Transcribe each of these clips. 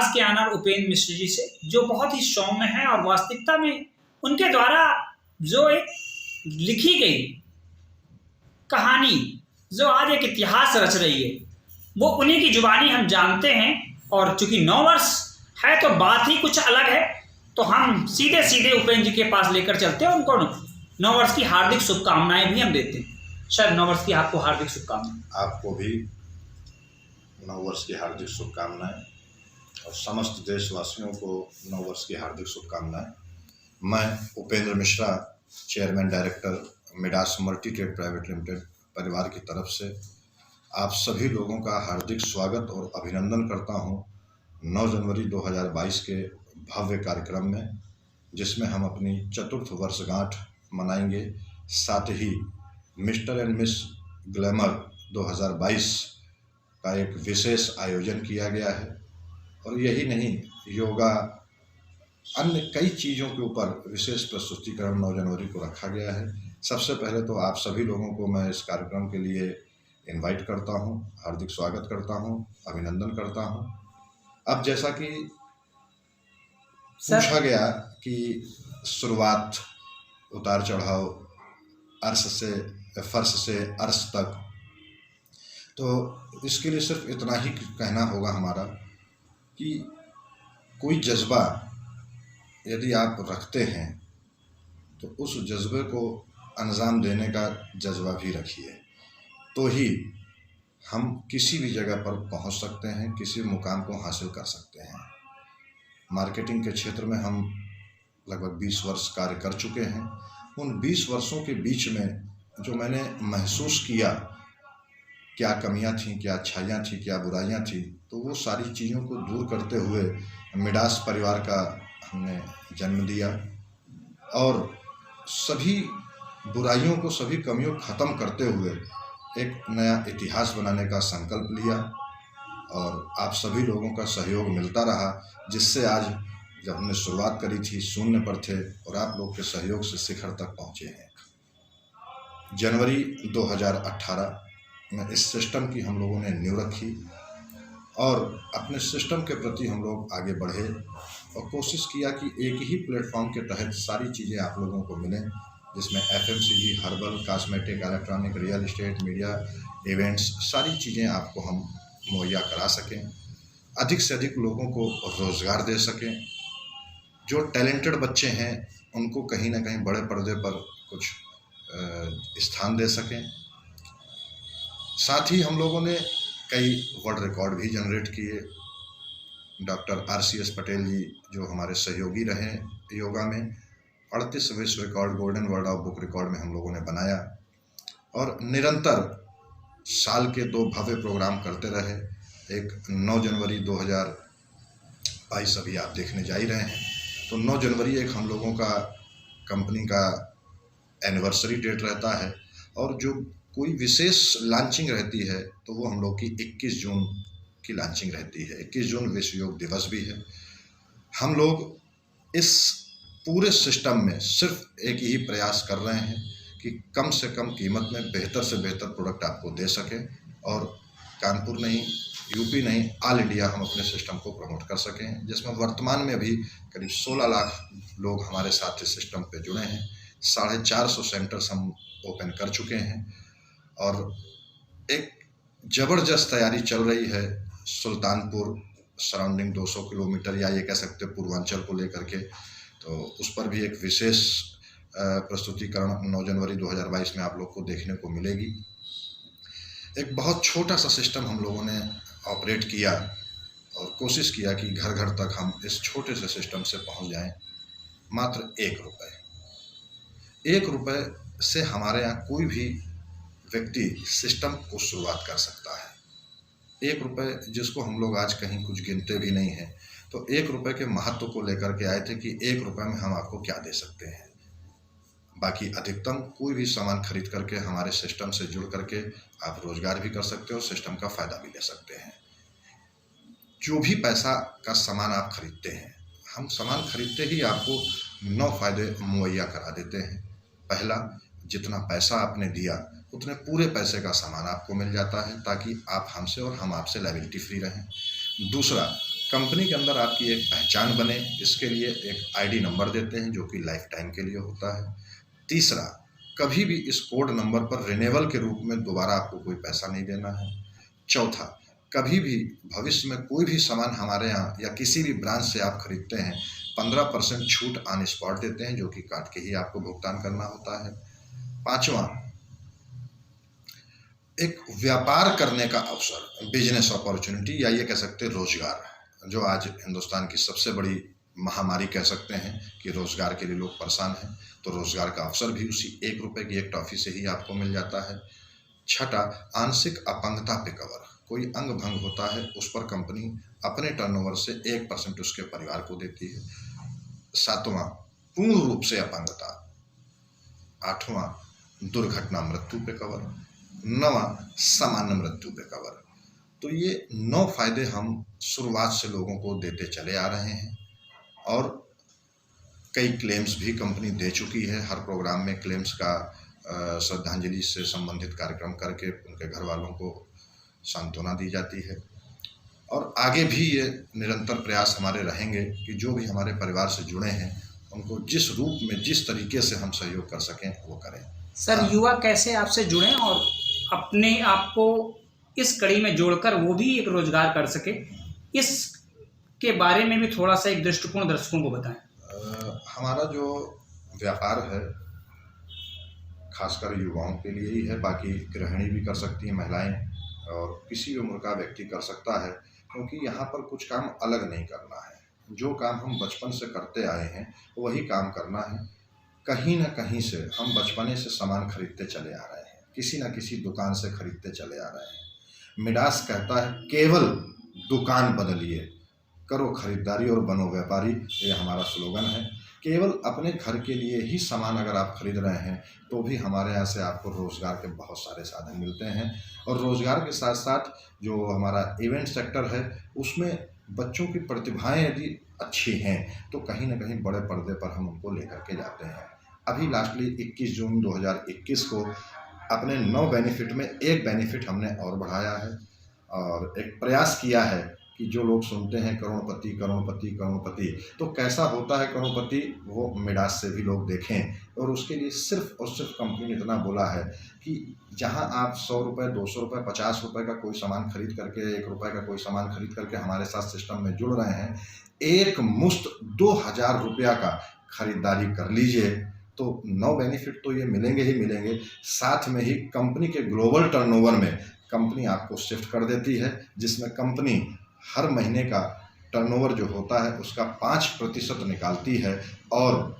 इतिहास के ऑनर उपेंद्र मिश्र जी से, जो बहुत ही सौम्य है और वास्तविकता में उनके द्वारा जो एक लिखी गई कहानी जो आज एक इतिहास रच रही है, वो उन्हीं की जुबानी हम जानते हैं। और चूंकि 9 वर्ष है तो बात ही कुछ अलग है, तो हम सीधे सीधे उपेंद्र जी के पास लेकर चलते हैं। उनको 9 वर्ष की हार्दिक शुभकामनाएं भी हम देते हैं। सर, 9 वर्ष की आपको हार्दिक शुभकामनाएं। आपको भी 9 वर्ष की हार्दिक शुभकामनाएं और समस्त देशवासियों को 9 वर्ष की हार्दिक शुभकामनाएं। मैं Upendra Mishra, chairman director Midas multi trade private limited परिवार की तरफ से आप सभी लोगों का हार्दिक स्वागत और अभिनंदन करता हूं 9 जनवरी 2022 के भव्य कार्यक्रम में, जिसमें हम अपनी चतुर्थ वर्षगांठ मनाएंगे। साथ ही मिस्टर एंड मिस ग्लैमर 2022 का एक विशेष आयोजन किया गया है। और यही नहीं, योगा, अन्य कई चीज़ों के ऊपर विशेष प्रस्तुतिकरण 9 जनवरी को रखा गया है। सबसे पहले तो आप सभी लोगों को मैं इस कार्यक्रम के लिए इनवाइट करता हूं, हार्दिक स्वागत करता हूं, अभिनंदन करता हूं। अब जैसा कि पूछा गया कि शुरुआत, उतार चढ़ाव, फर्श से अर्श तक, तो इसके लिए सिर्फ इतना ही कहना होगा हमारा कि कोई जज्बा यदि आप रखते हैं तो उस जज्बे को अंजाम देने का जज्बा भी रखिए, तो ही हम किसी भी जगह पर पहुंच सकते हैं, किसी मुकाम को हासिल कर सकते हैं। मार्केटिंग के क्षेत्र में हम लगभग 20 वर्ष कार्य कर चुके हैं। उन 20 वर्षों के बीच में जो मैंने महसूस किया, क्या कमियां थीं, क्या अच्छाइयां थीं, क्या बुराइयां थीं, तो वो सारी चीज़ों को दूर करते हुए मिडास परिवार का हमने जन्म दिया और सभी बुराइयों को, सभी कमियों को ख़त्म करते हुए एक नया इतिहास बनाने का संकल्प लिया। और आप सभी लोगों का सहयोग मिलता रहा, जिससे आज जब हमने शुरुआत करी थी शून्य पर थे और आप लोग के सहयोग से शिखर तक पहुँचे हैं। जनवरी 2018 में इस सिस्टम की हम लोगों ने नींव रखी और अपने सिस्टम के प्रति हम लोग आगे बढ़े और कोशिश किया कि एक ही प्लेटफॉर्म के तहत सारी चीज़ें आप लोगों को मिलें, जिसमें FMCG, herbal, cosmetic, electronic, real estate, media, events, सारी चीज़ें आपको हम मुहैया करा सकें, अधिक से अधिक लोगों को रोज़गार दे सकें। जो टैलेंटेड बच्चे हैं उनको कहीं ना कहीं बड़े पर्दे पर कुछ स्थान दे सकें। साथ ही हम लोगों ने कई वर्ल्ड रिकॉर्ड भी जनरेट किए। डॉक्टर RCS पटेल जी जो हमारे सहयोगी रहे योगा में, 38 विश्व record golden world of book record में हम लोगों ने बनाया और निरंतर साल के 2 भव्य प्रोग्राम करते रहे। एक 9 जनवरी 2022 अभी आप देखने जा ही रहे हैं, तो 9 जनवरी एक हम लोगों का कंपनी का एनिवर्सरी डेट रहता है। और जो कोई विशेष लॉन्चिंग रहती है तो वो हम लोग की 21 जून की लॉन्चिंग रहती है। 21 जून विश्व योग दिवस भी है। हम लोग इस पूरे सिस्टम में सिर्फ एक ही प्रयास कर रहे हैं कि कम से कम कीमत में बेहतर से बेहतर प्रोडक्ट आपको दे सकें और कानपुर नहीं, यूपी नहीं, ऑल इंडिया हम अपने सिस्टम को प्रमोट कर सकें, जिसमें वर्तमान में भी करीब 16 लाख लोग हमारे साथ इस सिस्टम पे जुड़े हैं। 450 सेंटर्स हम ओपन कर चुके हैं और एक ज़बरदस्त तैयारी चल रही है सुल्तानपुर सराउंडिंग 200 किलोमीटर, या ये कह सकते हैं पूर्वांचल को लेकर के, तो उस पर भी एक विशेष प्रस्तुतिकरण 9 जनवरी 2022 में आप लोग को देखने को मिलेगी। एक बहुत छोटा सा सिस्टम हम लोगों ने ऑपरेट किया और कोशिश किया कि घर घर तक हम इस छोटे से सिस्टम से पहुंच जाएं। मात्र 1 रुपये, 1 रुपये से हमारे यहाँ कोई भी व्यक्ति सिस्टम को शुरुआत कर सकता है। 1 रुपये जिसको हम लोग आज कहीं कुछ गिनते भी नहीं हैं, तो 1 रुपये के महत्व को लेकर के आए थे कि 1 रुपये में हम आपको क्या दे सकते हैं। बाकी अधिकतम कोई भी सामान खरीद करके हमारे सिस्टम से जुड़ करके आप रोजगार भी कर सकते हो, सिस्टम का फ़ायदा भी ले सकते हैं। जो भी पैसा का सामान आप खरीदते हैं, हम सामान खरीदते ही आपको 9 फ़ायदे मुहैया करा देते हैं। पहला, जितना पैसा आपने दिया उतने पूरे पैसे का सामान आपको मिल जाता है, ताकि आप हमसे और हम आपसे लायबिलिटी फ्री रहें। दूसरा, कंपनी के अंदर आपकी एक पहचान बने, इसके लिए एक आईडी नंबर देते हैं जो कि लाइफ टाइम के लिए होता है। तीसरा, कभी भी इस कोड नंबर पर रिन्यूअल के रूप में दोबारा आपको कोई पैसा नहीं देना है। चौथा, कभी भी भविष्य में कोई भी सामान हमारे यहाँ या किसी भी ब्रांच से आप खरीदते हैं 15% छूट ऑन स्पॉट देते हैं, जो कि काट के ही आपको भुगतान करना होता है। पांचवा, एक व्यापार करने का अवसर, बिजनेस अपॉर्चुनिटी, या ये कह सकते हैं रोजगार, जो आज हिंदुस्तान की सबसे बड़ी महामारी कह सकते हैं कि रोजगार के लिए लोग परेशान हैं, तो रोजगार का अवसर भी उसी 1 रुपये की एक टॉफ़ी से ही आपको मिल जाता है। छठा, आंशिक अपंगता पे कवर, कोई अंग भंग होता है उस पर कंपनी अपने टर्नओवर से 1% उसके परिवार को देती है। सातवां, पूर्ण रूप से अपंगता। आठवां, दुर्घटना मृत्यु पे कवर। नवां, सामान्य मृत्यु पे कवर। तो ये 9 फायदे हम शुरुआत से लोगों को देते चले आ रहे हैं और कई क्लेम्स भी कंपनी दे चुकी है। हर प्रोग्राम में क्लेम्स का श्रद्धांजलि से संबंधित कार्यक्रम करके उनके घर वालों को सांत्वना दी जाती है और आगे भी ये निरंतर प्रयास हमारे रहेंगे कि जो भी हमारे परिवार से जुड़े हैं उनको जिस रूप में, जिस तरीके से हम सहयोग कर सकें वो करें। सर, युवा कैसे आपसे जुड़ें और अपने आप को इस कड़ी में जोड़कर वो भी एक रोजगार कर सके, इसके बारे में भी थोड़ा सा एक दृष्टिकोण दर्शकों को बताएं। हमारा जो व्यापार है खासकर युवाओं के लिए ही है, बाकी गृहिणी भी कर सकती हैं महिलाएं और किसी उम्र का व्यक्ति कर सकता है, क्योंकि यहाँ पर कुछ काम अलग नहीं करना है। जो काम हम बचपन से करते आए हैं वही काम करना है। कहीं ना कहीं से हम बचपने से सामान खरीदते चले आ रहे हैं, किसी न किसी दुकान से खरीदते चले आ रहे हैं। मिडास कहता है केवल दुकान बदलिए, करो खरीदारी और बनो व्यापारी, ये हमारा स्लोगन है। केवल अपने घर के लिए ही सामान अगर आप खरीद रहे हैं तो भी हमारे यहाँ से आपको रोज़गार के बहुत सारे साधन मिलते हैं और रोज़गार के साथ साथ जो हमारा इवेंट सेक्टर है उसमें बच्चों की प्रतिभाएं यदि अच्छी हैं तो कहीं ना कहीं बड़े पर्दे पर हम उनको लेकर के जाते हैं। अभी लास्टली 21 जून 2021 को अपने 9 बेनिफिट में एक बेनिफिट हमने और बढ़ाया है और एक प्रयास किया है कि जो लोग सुनते हैं करोड़पति करोड़पति करोड़पति, तो कैसा होता है करोड़पति वो मिडास से भी लोग देखें। और उसके लिए सिर्फ और सिर्फ कंपनी ने इतना बोला है कि जहां आप 100 रुपये 200 रुपये 50 रुपये का कोई सामान खरीद करके 1 रुपये का कोई सामान खरीद करके हमारे साथ सिस्टम में जुड़ रहे हैं, एक मुश्त 2000 रुपया का खरीदारी कर लीजिए तो 9 बेनिफिट तो ये मिलेंगे ही मिलेंगे, साथ में ही कंपनी के ग्लोबल टर्नओवर में कंपनी आपको शिफ्ट कर देती है, जिसमें कंपनी हर महीने का टर्नओवर जो होता है उसका 5% निकालती है और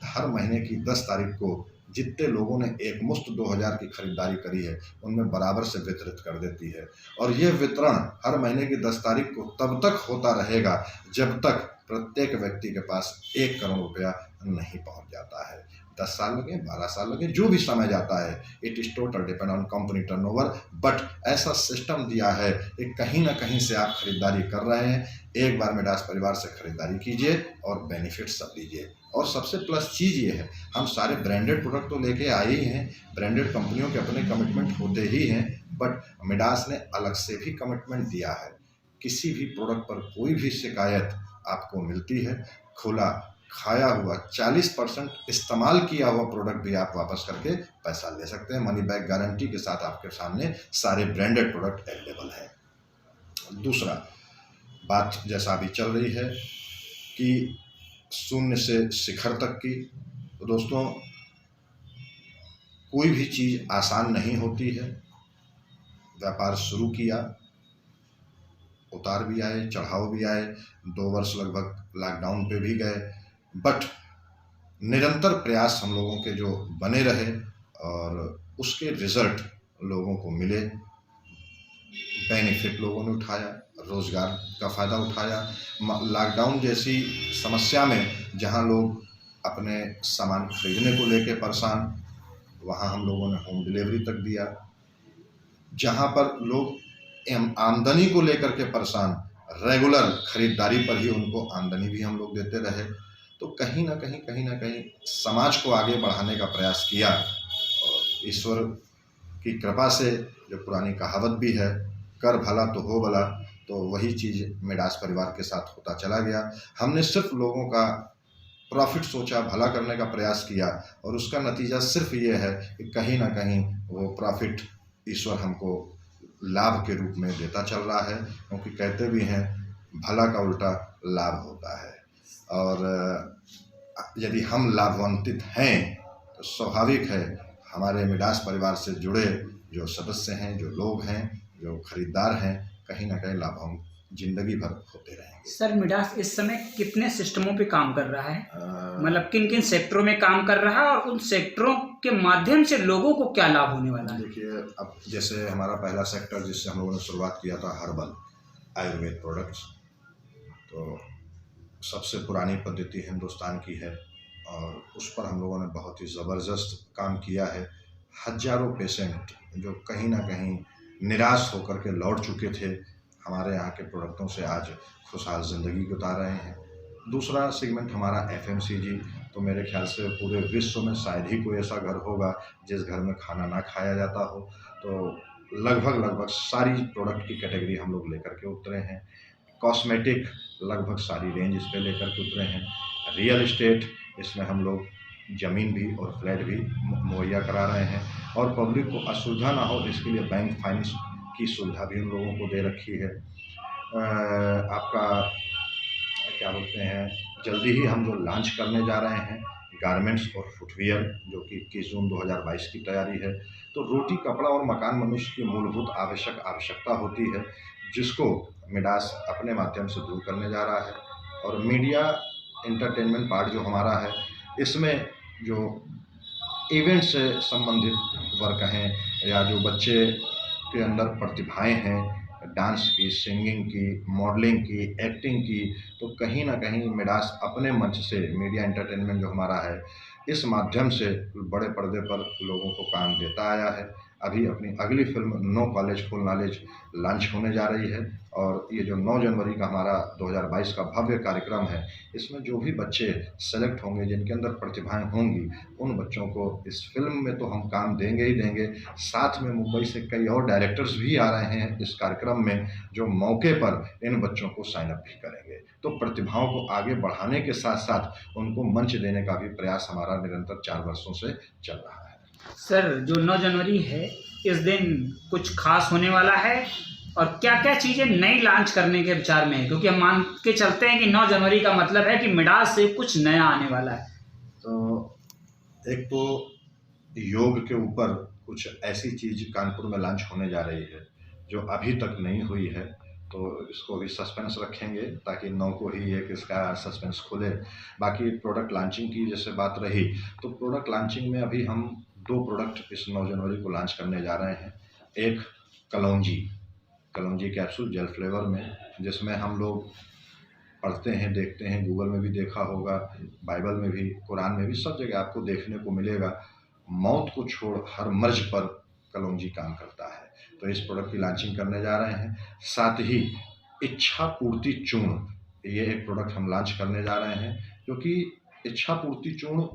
हर महीने की 10 तारीख को जितने लोगों ने एक मुश्त 2000 की खरीदारी करी है उनमें बराबर से वितरित कर देती है। और ये वितरण हर महीने की 10 तारीख को तब तक होता रहेगा जब तक प्रत्येक व्यक्ति के पास 1 करोड़ रुपया नहीं पहुंच जाता है। 10 साल लगे, 12 साल लगे, जो भी समय जाता है, it is total depend on company turnover. But ऐसा सिस्टम दिया है कि कहीं ना कहीं से आप खरीदारी कर रहे हैं, एक बार मिडास परिवार से खरीदारी कीजिए और बेनिफिट सब लीजिए। और सबसे प्लस चीज़ ये है, हम सारे ब्रांडेड प्रोडक्ट तो लेके आए ही हैं, ब्रांडेड कंपनियों के अपने कमिटमेंट होते ही हैं, बट मिडास ने अलग से भी कमिटमेंट दिया है। किसी भी प्रोडक्ट पर कोई भी शिकायत आपको मिलती है, खुला खाया हुआ 40% इस्तेमाल किया हुआ प्रोडक्ट भी आप वापस करके पैसा ले सकते हैं। मनी बैक गारंटी के साथ आपके सामने सारे ब्रांडेड प्रोडक्ट अवेलेबल है। दूसरा बात जैसा अभी चल रही है कि शून्य से शिखर तक की, तो दोस्तों कोई भी चीज़ आसान नहीं होती है। व्यापार शुरू किया, उतार भी आए, चढ़ाव भी आए, 2 वर्ष लगभग लॉकडाउन पे भी गए, बट निरंतर प्रयास हम लोगों के जो बने रहे और उसके रिजल्ट लोगों को मिले। बेनिफिट लोगों ने उठाया, रोज़गार का फ़ायदा उठाया। लॉकडाउन जैसी समस्या में जहां लोग अपने सामान खरीदने को लेके परेशान, वहां हम लोगों ने होम डिलीवरी तक दिया। जहां पर लोग आमदनी को लेकर के परेशान, रेगुलर खरीदारी पर ही उनको आमदनी भी हम लोग देते रहे। तो कहीं ना कहीं समाज को आगे बढ़ाने का प्रयास किया और ईश्वर की कृपा से, जो पुरानी कहावत भी है, कर भला तो हो भला, तो वही चीज़ मिडास परिवार के साथ होता चला गया। हमने सिर्फ लोगों का प्रॉफिट सोचा, भला करने का प्रयास किया, और उसका नतीजा सिर्फ ये है कि कहीं ना कहीं वो प्रॉफिट ईश्वर हमको लाभ के रूप में देता चल रहा है, क्योंकि कहते भी हैं भला का उल्टा लाभ होता है। और यदि हम लाभान्वित हैं तो स्वाभाविक है हमारे मिडास परिवार से जुड़े जो सदस्य हैं, जो लोग हैं, जो खरीदार हैं, कहीं ना कहीं लाभान्वित जिंदगी भर होते रहेंगे। सर मिडास इस समय कितने सिस्टमों पे काम कर रहा है, मतलब किन किन सेक्टरों में काम कर रहा है, और उन सेक्टरों के माध्यम से लोगों को क्या लाभ होने वाला है? देखिए, अब जैसे हमारा पहला सेक्टर जिससे हम लोगों ने शुरुआत किया था, हर्बल आयुर्वेद प्रोडक्ट्स, तो सबसे पुरानी पद्धति हिंदुस्तान की है और उस पर हम लोगों ने बहुत ही ज़बरदस्त काम किया है। हजारों पेशेंट जो कहीं ना कहीं निराश होकर के लौट चुके थे, हमारे यहाँ के प्रोडक्टों से आज खुशहाल ज़िंदगी गुजार रहे हैं। दूसरा सेगमेंट हमारा FMCG, तो मेरे ख्याल से पूरे विश्व में शायद ही कोई ऐसा घर होगा जिस घर में खाना ना खाया जाता हो, तो लगभग सारी प्रोडक्ट की कैटेगरी हम लोग लेकर के उतरे हैं। कॉस्मेटिक लगभग सारी रेंज इस पे लेकर के उतरे हैं। रियल इस्टेट, इसमें हम लोग ज़मीन भी और फ्लैट भी मुहैया करा रहे हैं, और पब्लिक को असुविधा ना हो इसके लिए बैंक फाइनेंस की सुविधा भी उन लोगों को दे रखी है। आपका क्या बोलते हैं, जल्दी ही हम जो लॉन्च करने जा रहे हैं गारमेंट्स और फुटवियर, जो कि 21 जून 2022 की तैयारी है। तो रोटी, कपड़ा और मकान मनुष्य की मूलभूत आवश्यकता होती है, जिसको मिडास अपने माध्यम से दूर करने जा रहा है। और मीडिया एंटरटेनमेंट पार्ट जो हमारा है, इसमें जो इवेंट से संबंधित वर्क हैं या जो बच्चे के अंदर प्रतिभाएं हैं, डांस की, सिंगिंग की, मॉडलिंग की, एक्टिंग की, तो कहीं ना कहीं मिडास अपने मंच से, मीडिया एंटरटेनमेंट जो हमारा है, इस माध्यम से बड़े पर्दे पर लोगों को काम देता आया है। अभी अपनी अगली film no college full knowledge launch होने जा रही है, और ये जो 9 जनवरी का हमारा 2022 का भव्य कार्यक्रम है, इसमें जो भी बच्चे सेलेक्ट होंगे, जिनके अंदर प्रतिभाएं होंगी, उन बच्चों को इस फिल्म में तो हम काम देंगे ही देंगे। साथ में मुंबई से कई और डायरेक्टर्स भी आ रहे हैं इस कार्यक्रम में, जो मौके पर इन बच्चों को साइन अप भी करेंगे। तो प्रतिभाओं को आगे बढ़ाने के साथ साथ उनको मंच देने का भी प्रयास हमारा निरंतर 4 वर्षों से चल रहा है। सर जो 9 जनवरी है, इस दिन कुछ खास होने वाला है, और क्या क्या चीज़ें नई लॉन्च करने के विचार में है, क्योंकि हम मान के चलते हैं कि 9 जनवरी का मतलब है कि मिडास से कुछ नया आने वाला है। तो एक तो योग के ऊपर कुछ ऐसी चीज़ कानपुर में लॉन्च होने जा रही है जो अभी तक नहीं हुई है, तो इसको भी सस्पेंस रखेंगे ताकि 9 को ही एक इसका सस्पेंस खुले। बाकी प्रोडक्ट लॉन्चिंग की जैसे बात रही, तो प्रोडक्ट लॉन्चिंग में अभी हम 2 प्रोडक्ट इस 9 जनवरी को लॉन्च करने जा रहे हैं। एक कलौंजी कैप्सूल जेल फ्लेवर में, जिसमें हम लोग पढ़ते हैं, देखते हैं, गूगल में भी देखा होगा, बाइबल में भी, कुरान में भी, सब जगह आपको देखने को मिलेगा, मौत को छोड़ हर मर्ज पर कलौंजी काम करता है। तो इस प्रोडक्ट की लॉन्चिंग करने जा रहे हैं। साथ ही इच्छा पूर्ति चूर्ण, ये एक प्रोडक्ट हम लॉन्च करने जा रहे हैं, क्योंकि इच्छा पूर्ति चूर्ण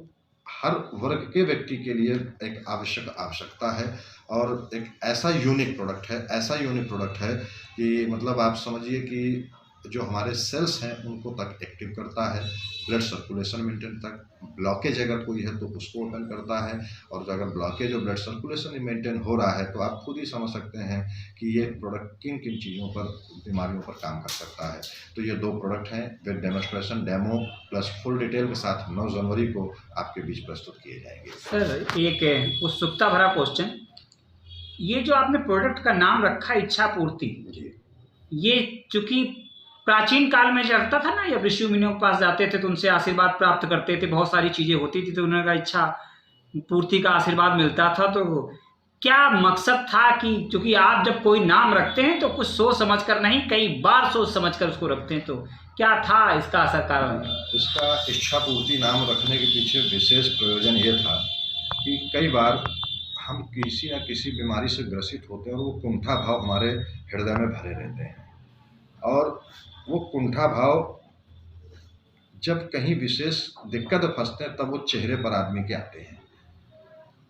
हर वर्ग के व्यक्ति के लिए एक आवश्यकता है, और एक ऐसा यूनिक प्रोडक्ट है कि मतलब आप समझिए कि जो हमारे सेल्स हैं उनको तक एक्टिव करता है, ब्लड सर्कुलेशन मेंटेन तक, ब्लॉकेज अगर कोई है तो उसको ओपन करता है, और अगर ब्लॉकेज और ब्लड सर्कुलेशन मेंटेन हो रहा है तो आप खुद ही समझ सकते हैं कि ये प्रोडक्ट किन किन चीज़ों पर, बीमारियों पर काम कर सकता है। तो ये 2 प्रोडक्ट हैं, with demonstration, demo plus full detail के साथ 9 जनवरी को आपके बीच प्रस्तुत किए जाएंगे। सर एक उत्सुकता भरा क्वेश्चन, ये जो आपने प्रोडक्ट का नाम रखा इच्छा पूर्ति, ये चूंकि प्राचीन काल में चलता था ना, जब ऋषि मुनियों के पास जाते थे तो उनसे आशीर्वाद प्राप्त करते थे, बहुत सारी चीज़ें होती थी, तो उनका इच्छा पूर्ति का आशीर्वाद मिलता था। तो क्या मकसद था कि चूंकि आप जब कोई नाम रखते हैं तो कुछ सोच समझ कर नहीं, कई बार सोच समझ कर उसको रखते हैं, तो क्या था इसका असर कारण? इसका इच्छा पूर्ति नाम रखने के पीछे विशेष प्रयोजन ये था कि कई बार हम किसी न किसी बीमारी से ग्रसित होते हैं और वो कुंठा भाव हमारे हृदय में भरे रहते हैं, और वो कुंठा भाव जब कहीं विशेष दिक्कत फंसते हैं तब वो चेहरे पर आदमी के आते हैं।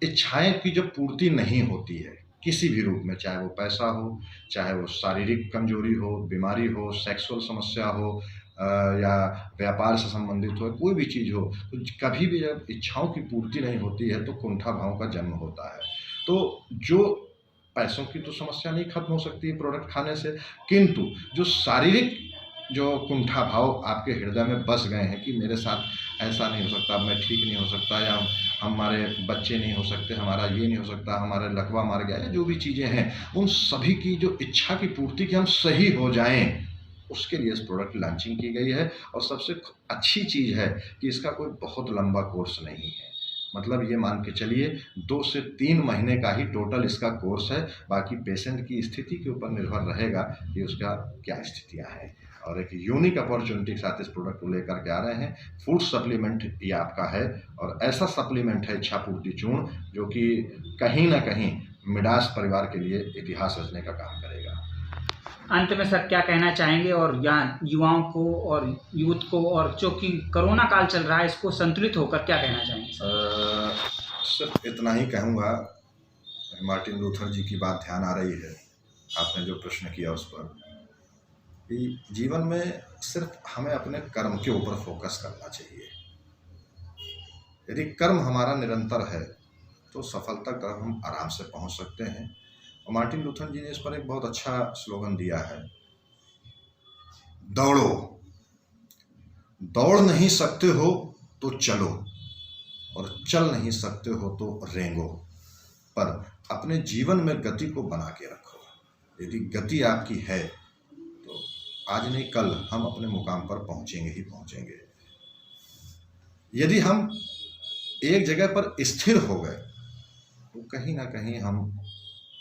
इच्छाएं की जब पूर्ति नहीं होती है, किसी भी रूप में, चाहे वो पैसा हो, चाहे वो शारीरिक कमजोरी हो, बीमारी हो, सेक्सुअल समस्या हो, या व्यापार से संबंधित हो, कोई भी चीज़ हो, तो कभी भी जब इच्छाओं की पूर्ति नहीं होती है तो कुंठा भाव का जन्म होता है। तो जो पैसों की तो समस्या नहीं खत्म हो सकती है प्रोडक्ट खाने से, किंतु जो शारीरिक जो कुंठा भाव आपके हृदय में बस गए हैं कि मेरे साथ ऐसा नहीं हो सकता, मैं ठीक नहीं हो सकता, या हमारे बच्चे नहीं हो सकते, हमारा ये नहीं हो सकता, हमारा लकवा मार गया, या जो भी चीज़ें हैं, उन सभी की जो इच्छा की पूर्ति कि हम सही हो जाएं, उसके लिए इस प्रोडक्ट की लॉन्चिंग की गई है। और सबसे अच्छी चीज़ है कि इसका कोई बहुत लंबा कोर्स नहीं है, मतलब ये मान के चलिए 2 से 3 महीने का ही टोटल इसका कोर्स है। बाकी पेशेंट की स्थिति के ऊपर निर्भर रहेगा कि उसका क्या स्थितियाँ हैं। और एक यूनिक अपॉर्चुनिटी के साथ इस प्रोडक्ट को लेकर के आ रहे हैं। फूड सप्लीमेंट ये आपका है, और ऐसा सप्लीमेंट है इच्छापूर्ति चूर्ण जो कि कहीं ना कहीं मिडास परिवार के लिए इतिहास रचने का काम करेगा। अंत में सर क्या कहना चाहेंगे, और यहाँ युवाओं को और यूथ को, और जो कि कोरोना काल चल रहा है, इसको संतुलित होकर क्या कहना चाहेंगे सर? सिर्फ इतना ही कहूँगा, मार्टिन लूथर जी की बात ध्यान आ रही है, आपने जो प्रश्न किया उस पर, कि जीवन में सिर्फ हमें अपने कर्म के ऊपर फोकस करना चाहिए। यदि कर्म हमारा निरंतर है तो सफलता तक हम आराम से पहुंच सकते हैं। और मार्टिन लूथर जी ने इस पर एक बहुत अच्छा स्लोगन दिया है, दौड़ो, दौड़ नहीं सकते हो तो चलो, और चल नहीं सकते हो तो रेंगो, पर अपने जीवन में गति को बना के रखो। यदि गति आपकी है तो आज नहीं कल हम अपने मुकाम पर पहुंचेंगे ही पहुंचेंगे। यदि हम एक जगह पर स्थिर हो गए तो कहीं ना कहीं हम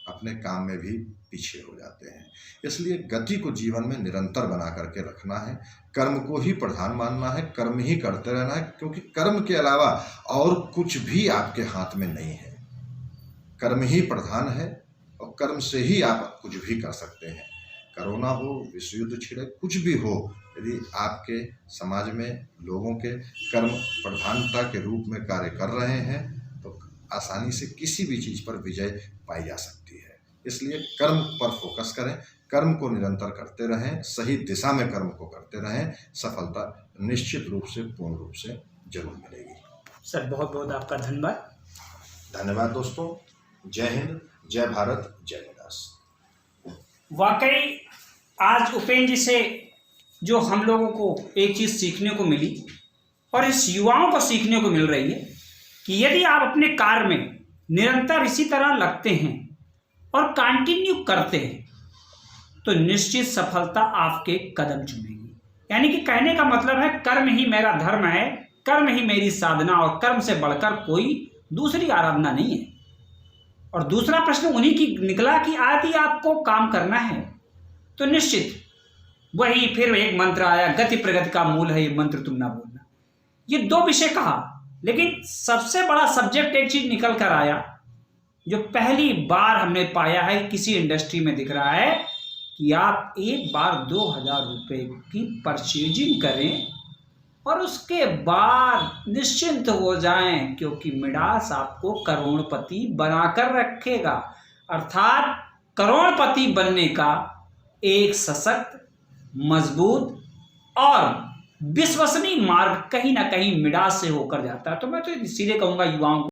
अपने काम में भी पीछे हो जाते हैं। इसलिए गति को जीवन में निरंतर बना करके रखना है, कर्म को ही प्रधान मानना है, कर्म ही करते रहना है, क्योंकि कर्म के अलावा और कुछ भी आपके हाथ में नहीं है। कर्म ही प्रधान है और कर्म से ही आप कुछ भी कर सकते हैं। कोरोना हो, विश्व युद्ध छिड़े, कुछ भी हो, यदि आपके समाज में लोगों के कर्म प्रधानता के रूप में कार्य कर रहे हैं तो आसानी से किसी भी चीज़ पर विजय पाई जा सकती है। इसलिए कर्म पर फोकस करें, कर्म को निरंतर करते रहें, सही दिशा में कर्म को करते रहें, सफलता निश्चित रूप से पूर्ण रूप से जरूर मिलेगी। सर बहुत बहुत आपका धन्यवाद। धन्यवाद दोस्तों। जय हिंद, जय भारत, जय मिडास। वाकई आज उपेंद्र जी से जो हम लोगों को एक चीज़ सीखने को मिली, और इस युवाओं को सीखने को मिल रही है, कि यदि आप अपने कार्य में निरंतर इसी तरह लगते हैं और कंटिन्यू करते हैं तो निश्चित सफलता आपके कदम चूमेगी। यानी कि कहने का मतलब है, कर्म ही मेरा धर्म है, कर्म ही मेरी साधना, और कर्म से बढ़कर कोई दूसरी आराधना नहीं है। और दूसरा प्रश्न उन्हीं की निकला कि यदि आपको काम करना है तो निश्चित वही फिर एक मंत्र आया, गति प्रगति का मूल है ये मंत्र तुम ना भूलना। ये 2 विषय कहा, लेकिन सबसे बड़ा सब्जेक्ट एक चीज निकल कर आया जो पहली बार हमने पाया है किसी इंडस्ट्री में दिख रहा है, कि आप एक बार 2000 रुपये की परचेजिंग करें और उसके बाद निश्चिंत हो जाएं, क्योंकि मिडास आपको करोड़पति बनाकर रखेगा। अर्थात करोड़पति बनने का एक सशक्त, मजबूत और विश्वसनीय मार्ग कहीं ना कहीं मिडास से होकर जाता है। तो मैं तो सीधे कहूँगा युवाओं को